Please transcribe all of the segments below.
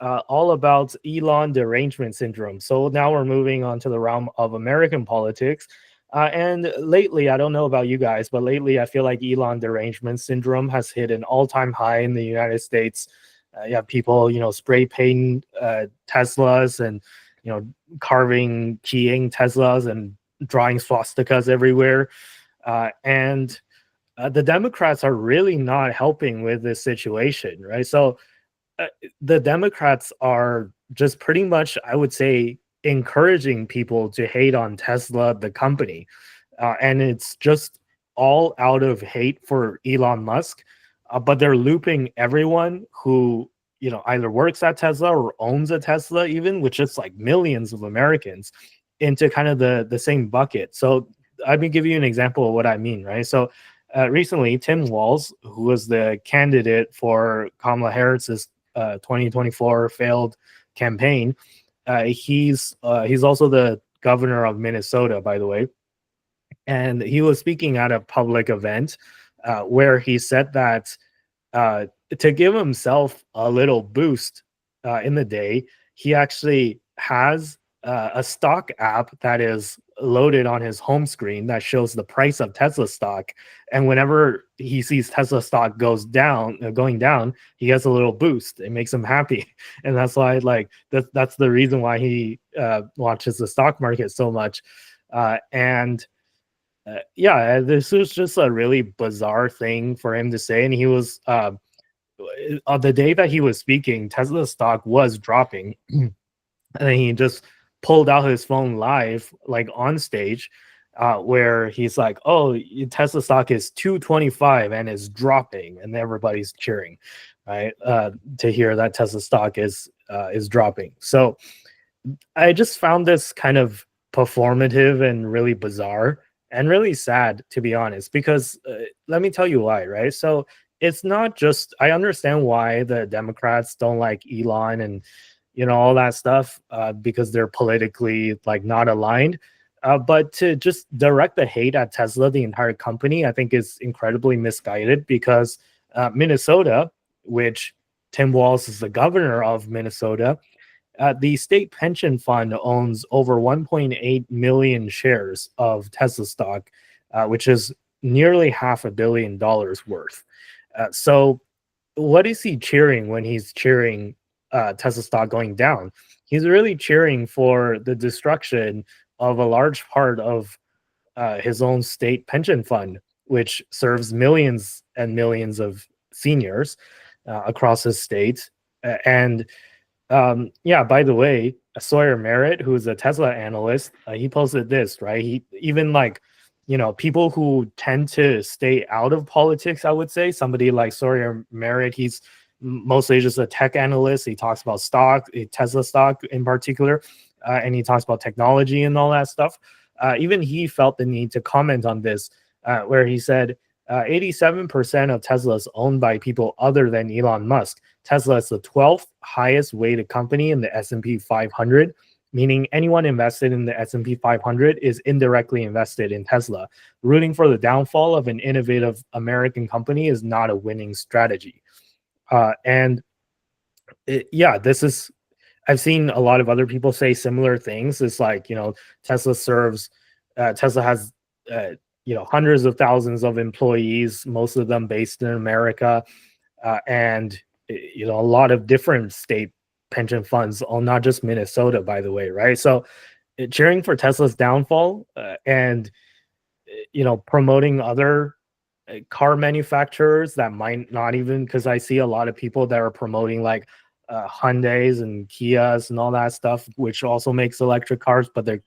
all about Elon Derangement syndrome. So now we're moving on to the realm of American politics. And lately, I don't know about you guys, but lately I feel like Elon Derangement syndrome has hit an all-time high in the United States. You have people, spray painting Teslas and, keying Teslas and drawing swastikas everywhere. And the Democrats are really not helping with this situation, right? So the Democrats are just pretty much, I would say, encouraging people to hate on Tesla, the company. And it's just all out of hate for Elon Musk. But they're looping everyone who, either works at Tesla or owns a Tesla, even, which is like millions of Americans, into kind of the same bucket. So let me give you an example of what I mean, right? So recently, Tim Walz, who was the candidate for Kamala Harris's 2024 failed campaign. He's also the governor of Minnesota, by the way. And he was speaking at a public event where he said that to give himself a little boost in the day, he actually has a stock app that is loaded on his home screen that shows the price of Tesla stock, and whenever he sees Tesla stock going down, he gets a little boost. It makes him happy, and that's why that's the reason why he watches the stock market so much. This was just a really bizarre thing for him to say, and he was on the day that he was speaking, Tesla stock was dropping, and then he just pulled out his phone live, like on stage, where he's like, "Oh, Tesla stock is 225 and is dropping," and everybody's cheering, right? To hear that Tesla stock is dropping. So I just found this kind of performative and really bizarre and really sad, to be honest, because let me tell you why, right? So it's not just, I understand why the Democrats don't like Elon and all that stuff, because they're politically not aligned. But to just direct the hate at Tesla, the entire company, I think is incredibly misguided, because Minnesota, which Tim Walz is the governor of Minnesota, the state pension fund owns over 1.8 million shares of Tesla stock, which is nearly $500 million worth. So what is he cheering when he's cheering Tesla stock going down? He's really cheering for the destruction of a large part of his own state pension fund, which serves millions and millions of seniors across his state. And by the way, Sawyer Merritt, who's a Tesla analyst, he posted this, right? He even people who tend to stay out of politics, I would say, somebody like Sawyer Merritt, he's mostly just a tech analyst. He talks about stock, Tesla stock in particular, and he talks about technology and all that stuff. Even he felt the need to comment on this, where he said 87% of Tesla is owned by people other than Elon Musk. Tesla is the 12th highest weighted company in the S&P 500, meaning anyone invested in the S&P 500 is indirectly invested in Tesla. Rooting for the downfall of an innovative American company is not a winning strategy. This is, I've seen a lot of other people say similar things. It's like, Tesla has, hundreds of thousands of employees, most of them based in America. And a lot of different state pension funds own, not just Minnesota, by the way, right? So cheering for Tesla's downfall and promoting other car manufacturers that might not even, because I see a lot of people that are promoting Hyundais and Kias and all that stuff, which also makes electric cars, but they're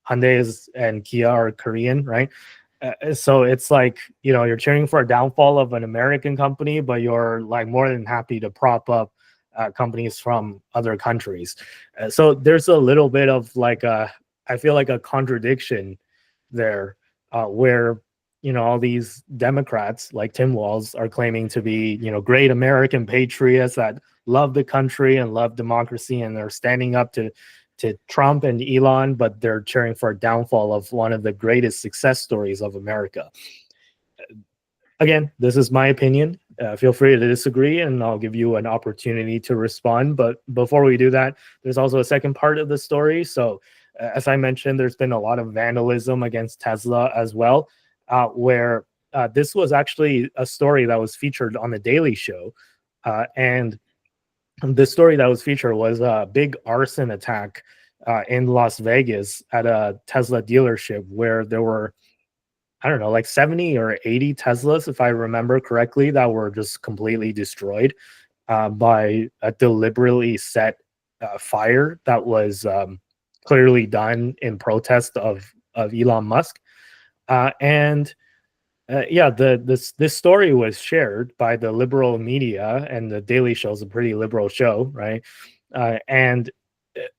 Hyundai and Kia are Korean, right? So it's like, you're cheering for a downfall of an American company, but you're more than happy to prop up companies from other countries. So there's a little bit of I feel like a contradiction there, where all these Democrats like Tim Walz are claiming to be great American patriots that love the country and love democracy, and they're standing up to Trump and Elon, but they're cheering for a downfall of one of the greatest success stories of America. Again, this is my opinion. Feel free to disagree, and I'll give you an opportunity to respond. But before we do that, there's also a second part of the story. So, as I mentioned, there's been a lot of vandalism against Tesla as well, where this was actually a story that was featured on the Daily Show, and the story that was featured was a big arson attack in Las Vegas at a Tesla dealership where there were, I don't know, like 70 or 80 Teslas, if I remember correctly, that were just completely destroyed by a deliberately set fire that was clearly done in protest of Elon Musk. And yeah, this story was shared by the liberal media, and the Daily Show is a pretty liberal show, right? And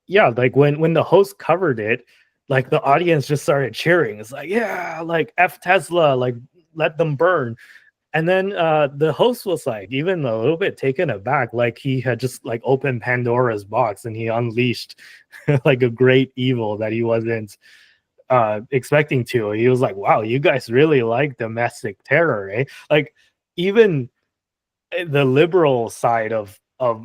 yeah, like when the host covered it, like the audience just started cheering. It's like, yeah, like F Tesla, like let them burn. And then the host was like even a little bit taken aback, like he had just like opened Pandora's box and he unleashed like a great evil that he wasn't expecting to. He was like, wow, you guys really like domestic terror, eh? Like even the liberal side of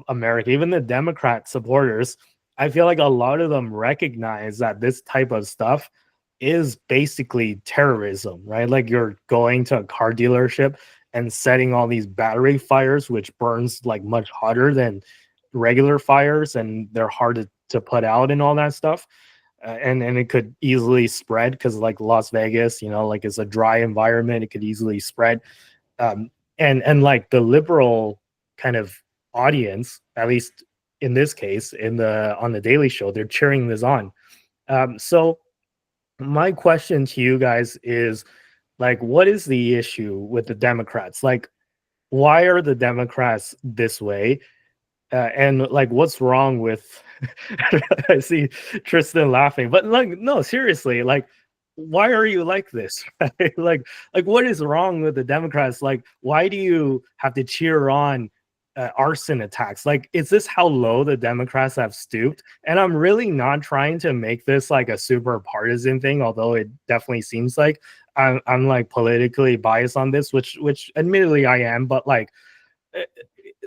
America, even the Democrat supporters, I feel like a lot of them recognize that this type of stuff is basically terrorism, right? Like you're going to a car dealership and setting all these battery fires, which burns like much hotter than regular fires, and they're hard to put out and all that stuff. And it could easily spread because like Las Vegas, you know, like it's a dry environment, it could easily spread. And like the liberal kind of audience, at least in this case, in the on the Daily Show, they're cheering this on. So my question to you guys is like, what is the issue with the Democrats? Like, why are the Democrats this way? And like, what's wrong with? I see Tristan laughing, but like, no, seriously, like, why are you like this? Right? Like, what is wrong with the Democrats? Like, why do you have to cheer on arson attacks? Like, is this how low the Democrats have stooped? And I'm really not trying to make this like a super partisan thing, although it definitely seems like I'm like politically biased on this, which admittedly I am, but eh,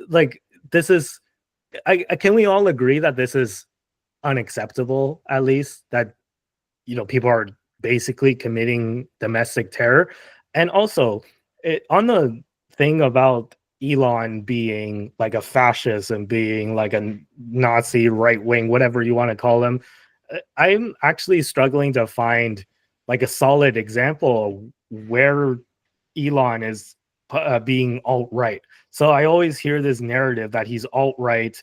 like this is can we all agree that this is unacceptable, at least that people are basically committing domestic terror? And also on the thing about Elon being like a fascist and being like a Nazi right wing, whatever you want to call him, I'm actually struggling to find like a solid example where Elon is being alt right. So I always hear this narrative that he's alt right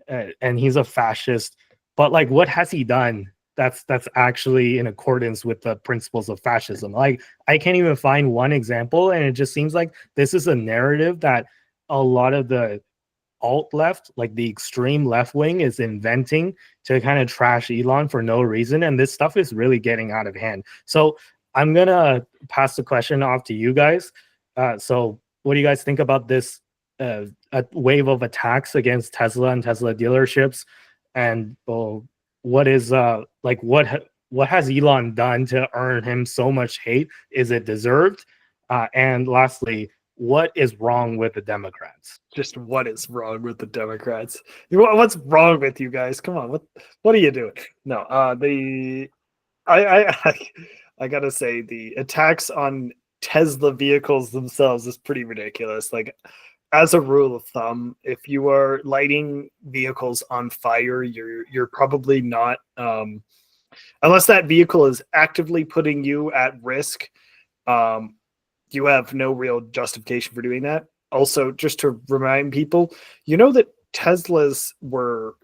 and he's a fascist, but like, what has he done that's actually in accordance with the principles of fascism? Like, I can't even find one example, and it just seems like this is a narrative that a lot of the alt left, like the extreme left wing, is inventing to kind of trash Elon for no reason. And this stuff is really getting out of hand. So I'm gonna pass the question off to you guys. So what do you guys think about this a wave of attacks against Tesla and Tesla dealerships? And what is like what has Elon done to earn him so much hate? Is it deserved? And lastly, what is wrong with the Democrats? Just what is wrong with the Democrats? What's wrong with you guys? Come on, what are you doing? No, I gotta say the attacks on Tesla vehicles themselves is pretty ridiculous. Like, as a rule of thumb, if you are lighting vehicles on fire, you're probably not, unless that vehicle is actively putting you at risk. You have no real justification for doing that. Also, just to remind people, that Teslas were,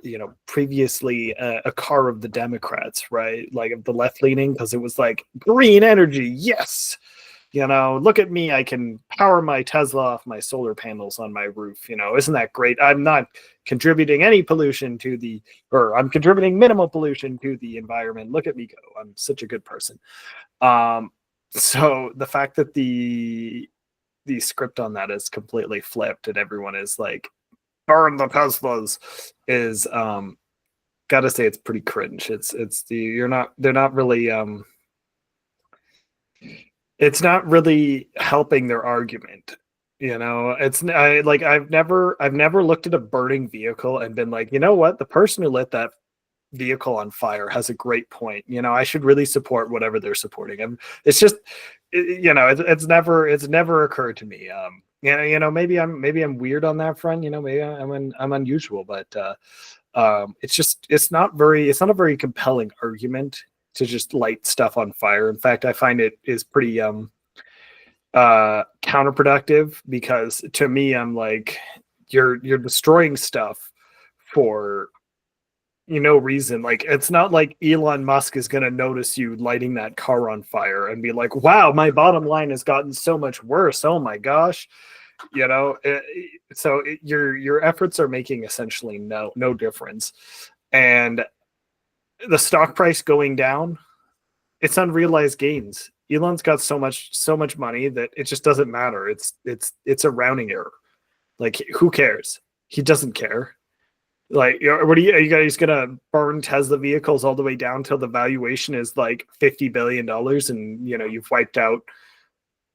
previously a car of the Democrats, right? Like of the left leaning, because it was like green energy. Yes. Look at me. I can power my Tesla off my solar panels on my roof. Isn't that great? I'm not contributing any pollution or I'm contributing minimal pollution to the environment. Look at me go. I'm such a good person. So the fact that the script on that is completely flipped and everyone is like, burn the Teslas, is gotta say it's pretty cringe. They're not really it's not really helping their argument. You know, I've never looked at a burning vehicle and been like, you know what, the person who lit that vehicle on fire has a great point. You know, I should really support whatever they're supporting. And it's just, it's never occurred to me. Maybe I'm weird on that front. You know, maybe I'm unusual, but it's not a very compelling argument to just light stuff on fire. In fact, I find it is pretty counterproductive, because to me, I'm like, you're destroying stuff for no reason. Like, it's not like Elon Musk is going to notice you lighting that car on fire and be like, wow, my bottom line has gotten so much worse, oh my gosh. Your efforts are making essentially no difference. And the stock price going down, it's unrealized gains. Elon's got so much money that it just doesn't matter. It's a rounding error. Like, who cares? He doesn't care. Like, are you guys gonna burn Tesla vehicles all the way down till the valuation is like $50 billion, and you've wiped out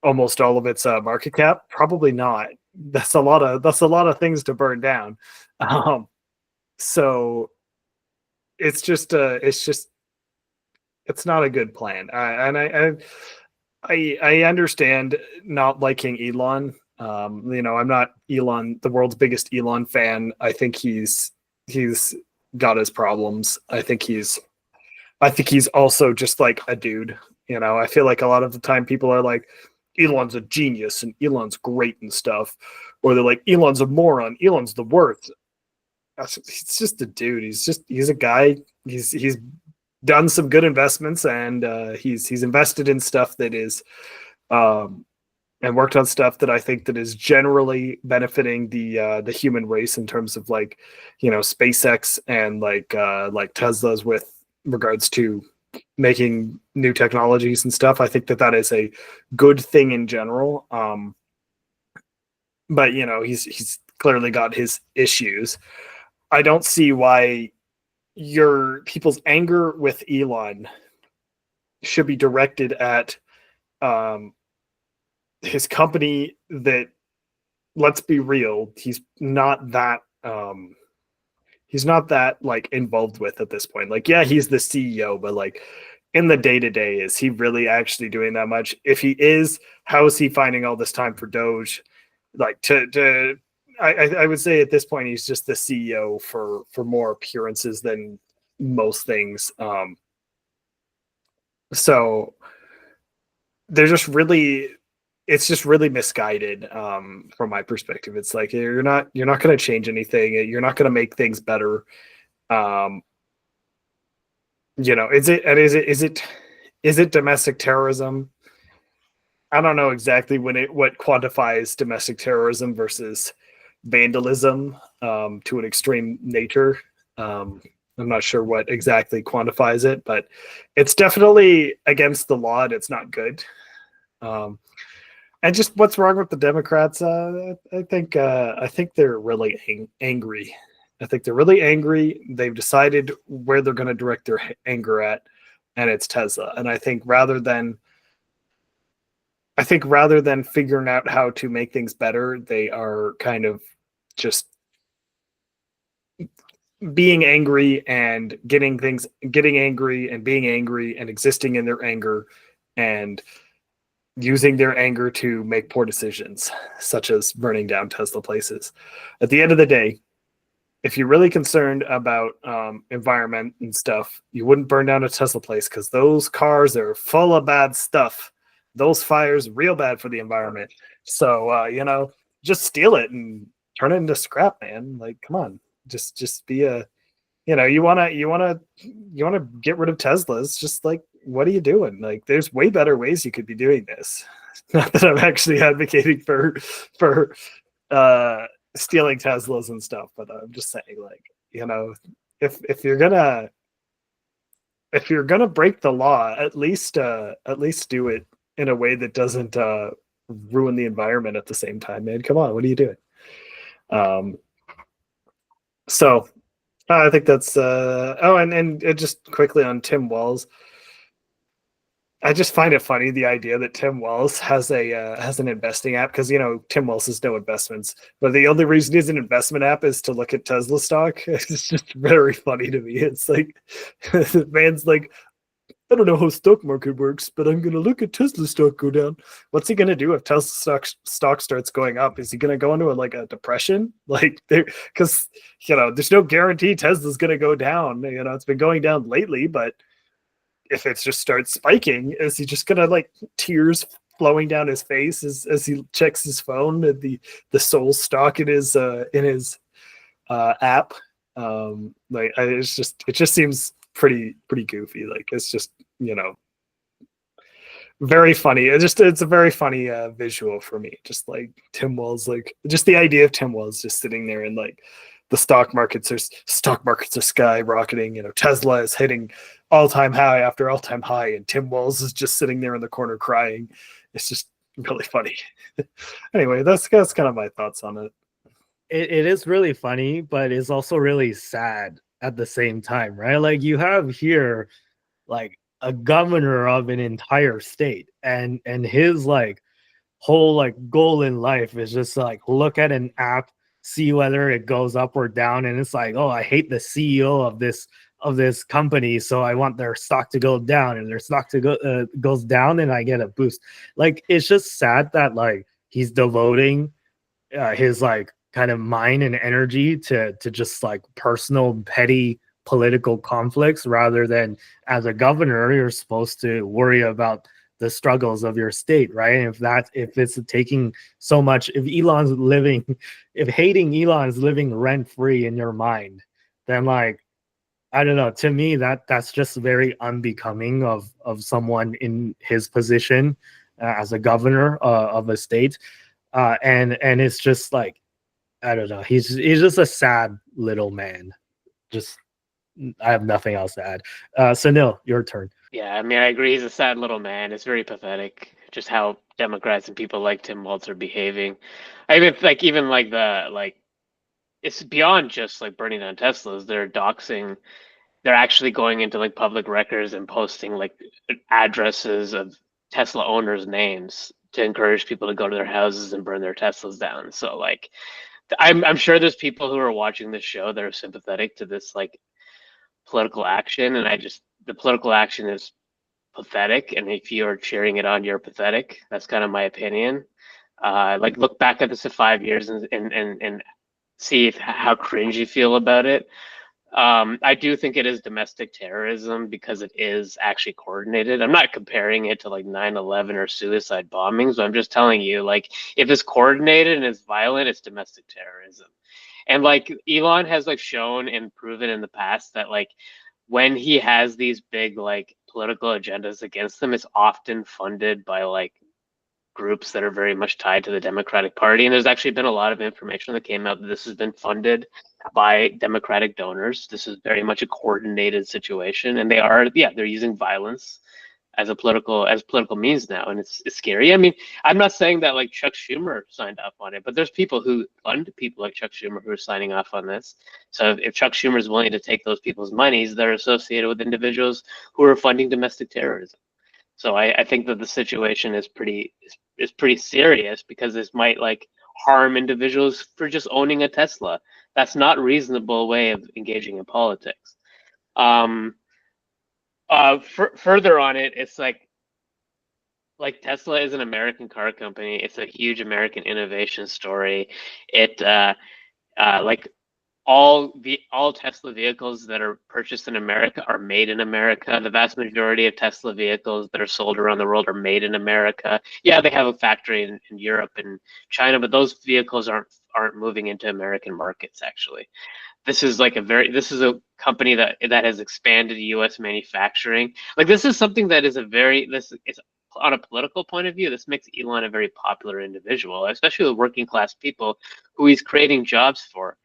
almost all of its market cap? Probably not. That's a lot of things to burn down. So it's not a good plan. I understand not liking Elon. I'm not Elon, the world's biggest Elon fan. I think he's got his problems. I think he's also just like a dude. I feel like a lot of the time people are like, Elon's a genius and Elon's great and stuff, or they're like, Elon's a moron, Elon's the worst. He's just a dude. He's a guy. He's done some good investments, and he's invested in stuff that is and worked on stuff that I think that is generally benefiting the human race, in terms of like, SpaceX and like Tesla's with regards to making new technologies and stuff. I think that is a good thing in general. But he's clearly got his issues. I don't see why your people's anger with Elon should be directed at his company that, let's be real, he's not that like involved with at this point. Like, yeah, he's the CEO, but like in the day-to-day, is he really actually doing that much? If he is, how is he finding all this time for Doge? Like, I would say at this point he's just the CEO for more appearances than most things. So they're just really, it's just really misguided from my perspective. It's like, you're not going to change anything. You're not going to make things better. Is it domestic terrorism? I don't know exactly what quantifies domestic terrorism versus vandalism to an extreme nature. I'm not sure what exactly quantifies it, but it's definitely against the law, and it's not good. And just what's wrong with the Democrats? I think they're really angry. I think they're really angry. They've decided where they're going to direct their anger at, and it's Tesla. And I think rather than figuring out how to make things better, they are kind of just being angry and getting angry and being angry and existing in their anger and using their anger to make poor decisions, such as burning down Tesla places. At the end of the day, if you're really concerned about environment and stuff, you wouldn't burn down a Tesla place, because those cars are full of bad stuff. Those fires real bad for the environment. So just steal it and turn it into scrap, man. Like, come on, just be a, you want to get rid of Teslas. Just like, what are you doing? Like, there's way better ways you could be doing this. Not that I'm actually advocating for stealing Teslas and stuff, but I'm just saying, like, if you're gonna break the law, at least do it in a way that doesn't ruin the environment at the same time, man. Come on, what are you doing? So I think that's and just quickly on Tim Walz. I just find it funny, the idea that Tim Walz has an investing app, because Tim Walz has no investments, but the only reason he's an investment app is to look at Tesla stock. It's just very funny to me. It's like the man's like, I don't know how stock market works, but I'm gonna look at Tesla stock go down. What's he gonna do if Tesla stock starts going up? Is he gonna go into a depression? Like, because there's no guarantee Tesla's gonna go down. It's been going down lately, but if it just starts spiking, is he just gonna tears flowing down his face as he checks his phone at the Soul stock in his app? It just seems pretty goofy. Like, it's just very funny. It's a very funny visual for me. Just like Tim Walz, just the idea of Tim Walz just sitting there and the stock markets are skyrocketing. Tesla is hitting all-time high after all-time high, and Tim Walz is just sitting there in the corner crying. It's just really funny. Anyway, that's kind of my thoughts on it. It is really funny, but it's also really sad at the same time, right? Like, you have here like a governor of an entire state, and his whole goal in life is just look at an app, see whether it goes up or down, and it's like, oh, I hate the CEO of this company, so I want their stock to go down, and their stock to go goes down, and I get a boost. Like, it's just sad that he's devoting his kind of mind and energy to just personal petty political conflicts, rather than as a governor you're supposed to worry about the struggles of your state, right? And if it's taking so much, if hating Elon is living rent free in your mind, then I don't know, to me that's just very unbecoming of someone in his position as a governor of a state, and it's just I don't know, he's just a sad little man. Just, I have nothing else to add. Sunil, your turn. Yeah, I mean, I agree. He's a sad little man. It's very pathetic, just how Democrats and people like Tim Walz are behaving. I even it's beyond just burning down Teslas. They're doxing. They're actually going into public records and posting addresses of Tesla owners' names to encourage people to go to their houses and burn their Teslas down. So I'm sure there's people who are watching this show that are sympathetic to this political action, and the political action is pathetic, and if you're cheering it on, you're pathetic. That's kind of my opinion. Look back at this in 5 years and see how cringe you feel about it. I do think it is domestic terrorism because it is actually coordinated. I'm not comparing it to 9/11 or suicide bombings, but I'm just telling you, if it's coordinated and it's violent, it's domestic terrorism. And Elon has shown and proven in the past that when he has these big political agendas against them, it's often funded by groups that are very much tied to the Democratic Party. And there's actually been a lot of information that came out that this has been funded by Democratic donors. This is very much a coordinated situation, and they're using violence as political means now, and it's scary. I mean, I'm not saying that Chuck Schumer signed off on it, but there's people who fund people like Chuck Schumer who are signing off on this. So if Chuck Schumer is willing to take those people's monies, they're associated with individuals who are funding domestic terrorism. So I think that the situation is pretty serious, because this might harm individuals for just owning a Tesla. That's not a reasonable way of engaging in politics. Further on it, it's Tesla is an American car company. It's a huge American innovation story. It all Tesla vehicles that are purchased in America are made in America. The vast majority of Tesla vehicles that are sold around the world are made in America. Yeah, they have a factory in Europe and China, but those vehicles aren't moving into American markets actually. This is a company that has expanded U.S. manufacturing. This is something that is on a political point of view, this makes Elon a very popular individual, especially with working class people who he's creating jobs for.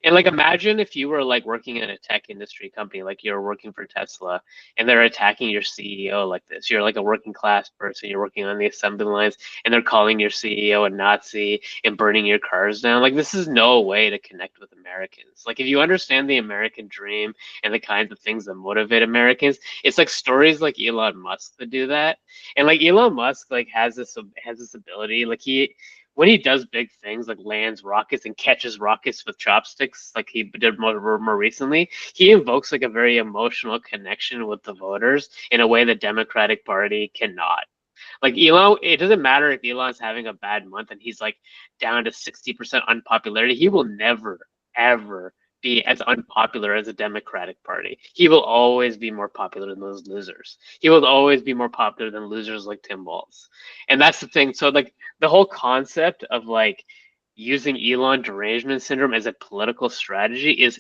And like, imagine if you were like working in a tech industry company, like you're working for Tesla, and they're attacking your CEO like this. You're like a working class person, you're working on the assembly lines, and they're calling your CEO a Nazi and burning your cars down. Like, this is no way to connect with Americans. Like, if you understand the American dream and the kinds of things that motivate Americans, it's like stories like Elon Musk that do that. And like Elon Musk like has this ability, like he when he does big things like lands rockets and catches rockets with chopsticks, like he did more recently, he invokes like a very emotional connection with the voters in a way the Democratic Party cannot. Like Elon, it doesn't matter if Elon's having a bad month and he's like down to 60% unpopularity. He will never, ever be as unpopular as the Democratic Party. He will always be more popular than those losers. He will always be more popular than losers like Tim Walz. And that's the thing. So like the whole concept of like using Elon derangement syndrome as a political strategy is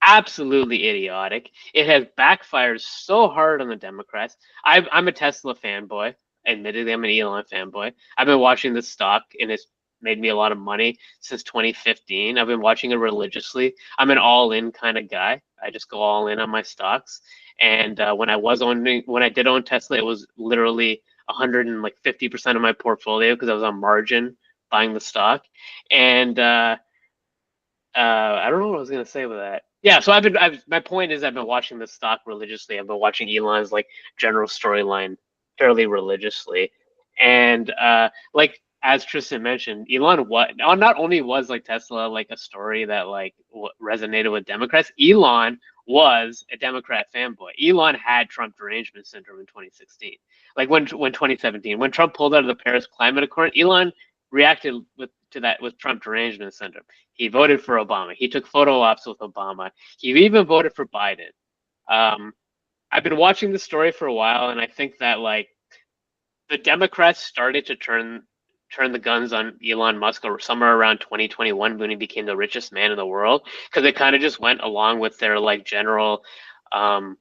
absolutely idiotic. It has backfired so hard on the Democrats. I'm a Tesla fanboy. Admittedly, I'm an Elon fanboy. I've been watching this stock and it's made me a lot of money since 2015. I've been watching it religiously. I'm an all-in kind of guy. I just go all in on my stocks. And when I did own Tesla, it was literally 150% of my portfolio because I was on margin buying the stock. And I don't know what I was gonna say with that. Yeah, so my point is I've been watching this stock religiously. I've been watching Elon's like general storyline fairly religiously, and like as Tristan mentioned, Elon not only was like Tesla like a story that like resonated with Democrats, Elon was a Democrat fanboy. Elon had Trump derangement syndrome in 2016, like when 2017 when Trump pulled out of the Paris Climate Accord, Elon reacted to that with Trump derangement syndrome. He voted for Obama. He took photo ops with Obama. He even voted for Biden. Um, I've been watching this story for a while, and I think that like the Democrats started to turn the guns on Elon Musk or somewhere around 2021 when he became the richest man in the world, because it kind of just went along with their like general um,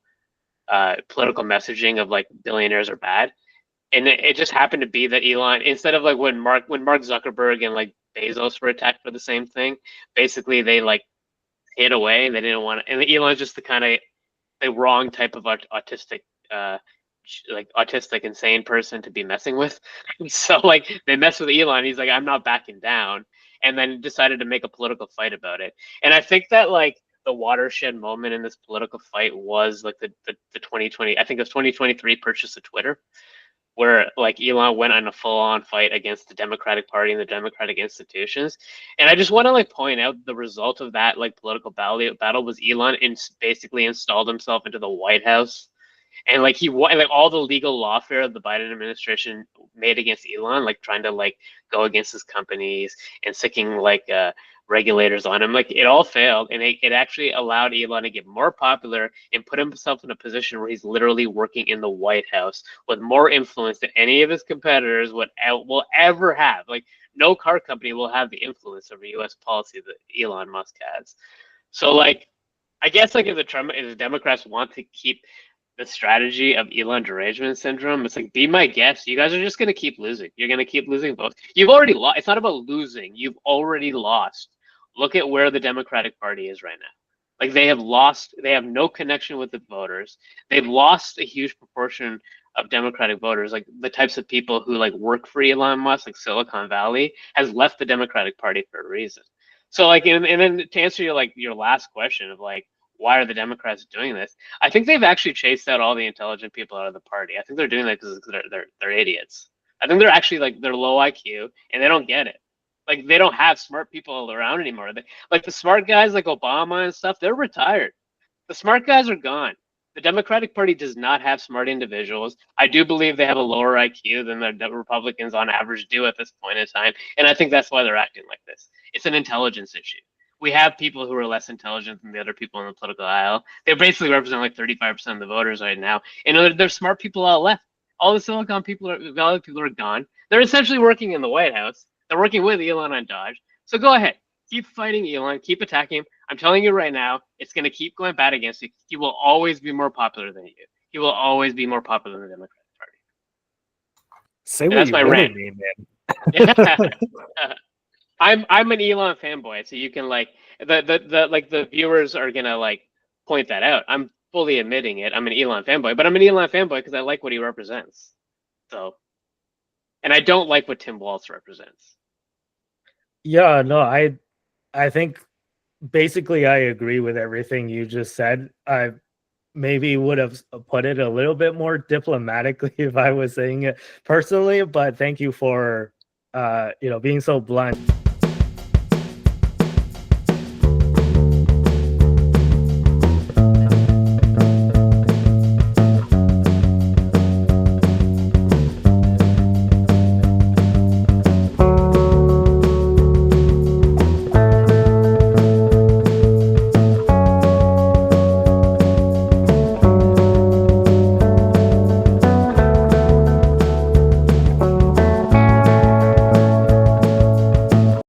political messaging of like billionaires are bad. And it just happened to be that Elon, instead of like when Mark Zuckerberg and like Bezos were attacked for the same thing, basically they like hid away. They didn't want to, and Elon's just the wrong type of autistic, insane person to be messing with. So like they messed with Elon. He's like, I'm not backing down, and then decided to make a political fight about it. And I think that like the watershed moment in this political fight was like the 2020, I think it was 2023 purchase of Twitter, where like Elon went on a full-on fight against the Democratic Party and the Democratic institutions. And I just want to like point out the result of that like political battle was Elon basically installed himself into the White House. And like like all the legal lawfare the Biden administration made against Elon, like trying to like go against his companies and sicking like regulators on him, like it all failed, and it actually allowed Elon to get more popular and put himself in a position where he's literally working in the White House with more influence than any of his competitors will ever have. Like no car company will have the influence over U.S. policy that Elon Musk has. So like, I guess like if the Democrats want to keep the strategy of Elon derangement syndrome, it's like, be my guest. You guys are just going to keep losing. You're going to keep losing votes. You've already lost. It's not about losing. You've already lost. Look at where the Democratic Party is right now. Like they have lost. They have no connection with the voters. They've lost a huge proportion of Democratic voters. Like the types of people who like work for Elon Musk, like Silicon Valley, has left the Democratic Party for a reason. So like, and then to answer your last question of like, why are the Democrats doing this? I think they've actually chased out all the intelligent people out of the party. I think they're doing that because they're idiots. I think they're actually like they're low IQ and they don't get it. Like they don't have smart people around anymore. Like the smart guys like Obama and stuff, they're retired. The smart guys are gone. The Democratic Party does not have smart individuals. I do believe they have a lower IQ than the Republicans on average do at this point in time, and I think that's why they're acting like this. It's an intelligence issue. We have people who are less intelligent than the other people in the political aisle. They basically represent like 35% of the voters right now, and there's smart people out left. All the Silicon Valley people are gone. They're essentially working in the White House. They're working with Elon on Dodge. So go ahead, keep fighting Elon, keep attacking him. I'm telling you right now, it's going to keep going bad against you. He will always be more popular than you. He will always be more popular than the Democratic Party. Say And what that's you my really rant. mean, man. I'm an Elon fanboy, so you can like the viewers are gonna like point that out. I'm fully admitting it. I'm an Elon fanboy, but I'm an Elon fanboy because I like what he represents. So, and I don't like what Tim Walz represents. Yeah, no, I think basically I agree with everything you just said. I maybe would have put it a little bit more diplomatically if I was saying it personally, but thank you for being so blunt.